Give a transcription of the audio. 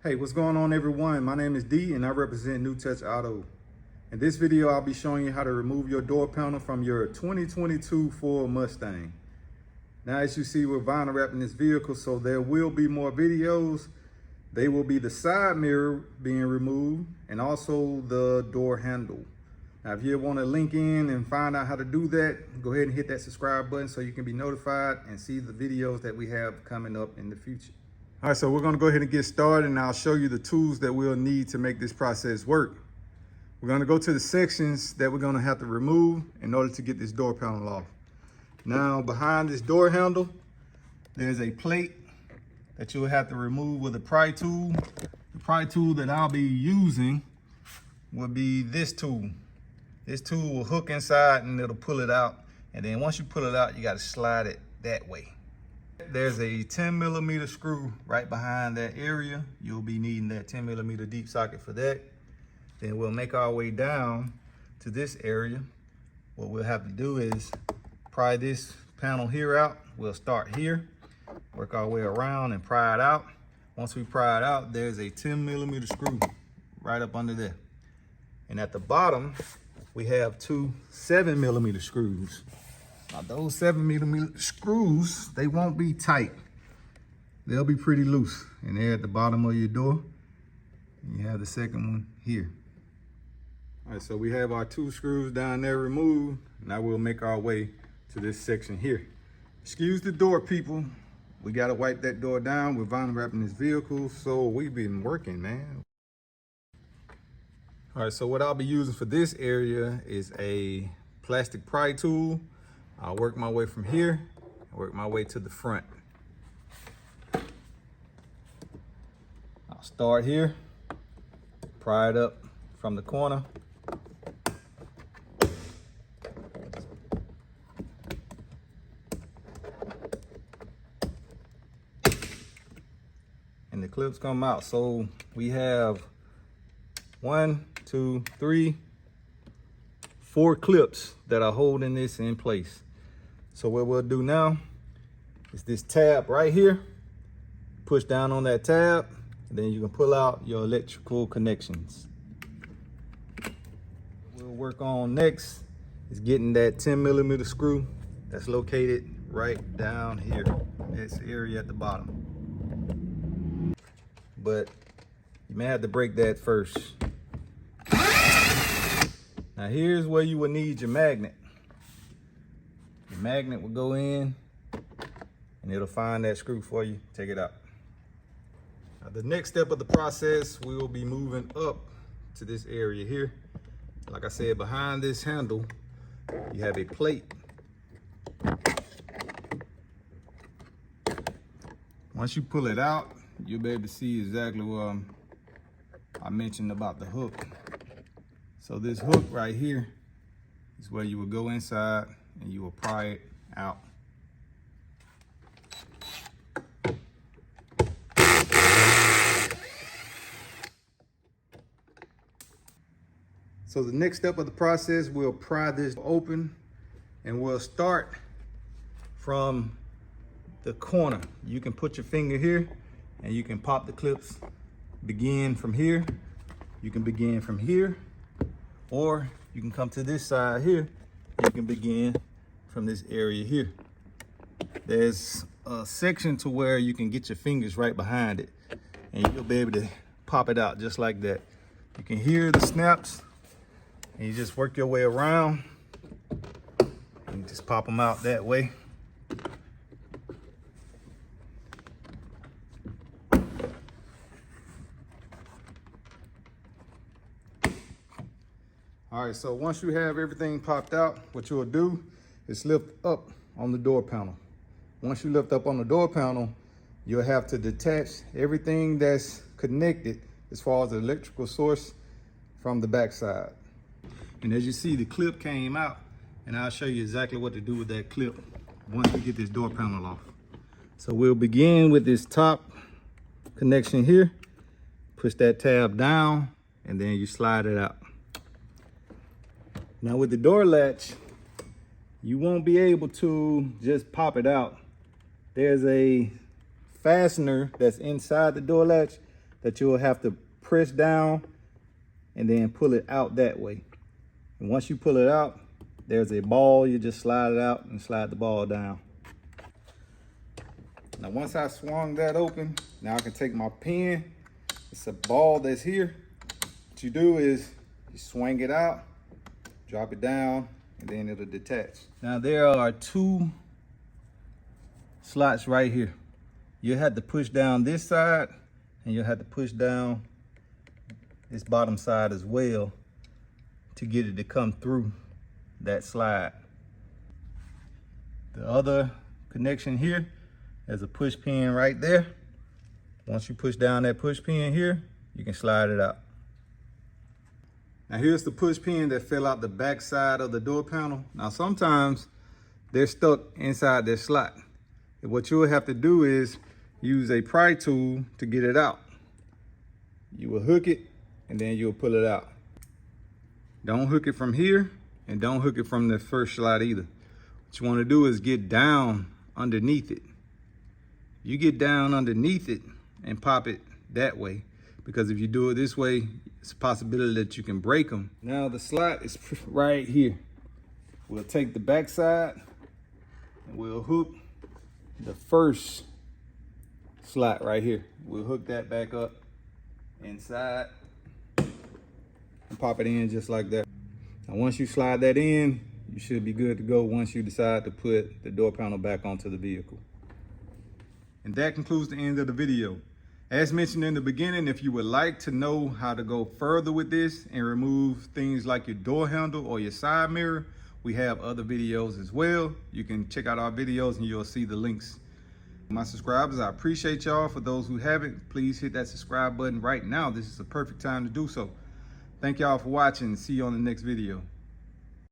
Hey, what's going on everyone? My name is D and I represent New Touch Auto. In this video, I'll be showing you how to remove your door panel from your 2022 Ford Mustang. Now, as you see, we're vinyl wrapping this vehicle, so there will be more videos. They will be the side mirror being removed and also the door handle. Now, if you want to link in and find out how to do that, go ahead and hit that subscribe button so you can be notified and see the videos that we have coming up in the future. All right, so we're gonna go ahead and get started and I'll show you the tools that we'll need to make this process work. We're gonna go to the sections that we're gonna have to remove in order to get this door panel off. Now, behind this door handle, there's a plate that you'll have to remove with a pry tool. The pry tool that I'll be using will be this tool. This tool will hook inside and it'll pull it out. And then once you pull it out, you gotta slide it that way. There's a 10mm screw right behind that area. You'll be needing that 10mm deep socket for that. Then we'll make our way down to this area. What we'll have to do is pry this panel here out. We'll start here, work our way around and pry it out. Once we pry it out, there's a 10mm screw right up under there. And at the bottom, we have two 7mm screws. Now those 7mm screws, they won't be tight. They'll be pretty loose. And they're at the bottom of your door. And you have the second one here. All right, so we have our two screws down there removed. Now we'll make our way to this section here. Excuse the door, people. We gotta wipe that door down. We're vinyl wrapping this vehicle, so we've been working, man. All right, so what I'll be using for this area is a plastic pry tool. I'll work my way from here and work my way to the front. I'll start here, pry it up from the corner. And the clips come out. So we have 1, 2, 3, 4 clips that are holding this in place. So what we'll do now is this tab right here, push down on that tab, and then you can pull out your electrical connections. What we'll work on next is getting that 10mm screw that's located right down here, this area at the bottom. But you may have to break that first. Now here's where you will need your magnet. Your magnet will go in and it'll find that screw for you. Take it out. Now, the next step of the process, we will be moving up to this area here. Like I said, behind this handle, you have a plate. Once you pull it out, you'll be able to see exactly what I mentioned about the hook. So this hook right here is where you will go inside and you will pry it out. So the next step of the process, we'll pry this open and we'll start from the corner. You can put your finger here and you can pop the clips. Begin from here. You can begin from here. Or you can come to this side here. You can begin from this area here. There's a section to where you can get your fingers right behind it and you'll be able to pop it out just like that. You can hear the snaps and you just work your way around and just pop them out that way. All right, so once you have everything popped out, what you'll do is lift up on the door panel. Once you lift up on the door panel, you'll have to detach everything that's connected as far as the electrical source from the backside. And as you see, the clip came out, and I'll show you exactly what to do with that clip once we get this door panel off. So we'll begin with this top connection here, push that tab down, and then you slide it out. Now with the door latch, you won't be able to just pop it out. There's a fastener that's inside the door latch that you'll have to press down and then pull it out that way. And once you pull it out, there's a ball. You just slide it out and slide the ball down. Now, once I swung that open, now I can take my pin. It's a ball that's here. What you do is you swing it out, drop it down, and then it'll detach. Now, there are 2 slots right here. You have to push down this side, and you'll have to push down this bottom side as well to get it to come through that slide. The other connection here, there's a push pin right there. Once you push down that push pin here, you can slide it out. Now here's the push pin that fell out the back side of the door panel. Now sometimes they're stuck inside their slot. And what you'll have to do is use a pry tool to get it out. You will hook it and then you'll pull it out. Don't hook it from here and don't hook it from the first slot either. What you want to do is get down underneath it. You get down underneath it and pop it that way, because if you do it this way, it's a possibility that you can break them. Now the slot is right here. We'll take the back side and we'll hook the first slot right here. We'll hook that back up inside and pop it in just like that. Now once you slide that in, you should be good to go once you decide to put the door panel back onto the vehicle. And that concludes the end of the video. As mentioned in the beginning, if you would like to know how to go further with this and remove things like your door handle or your side mirror, we have other videos as well. You can check out our videos and you'll see the links. My subscribers, I appreciate y'all. For those who haven't, please hit that subscribe button right now. This is the perfect time to do so. Thank y'all for watching. See you on the next video.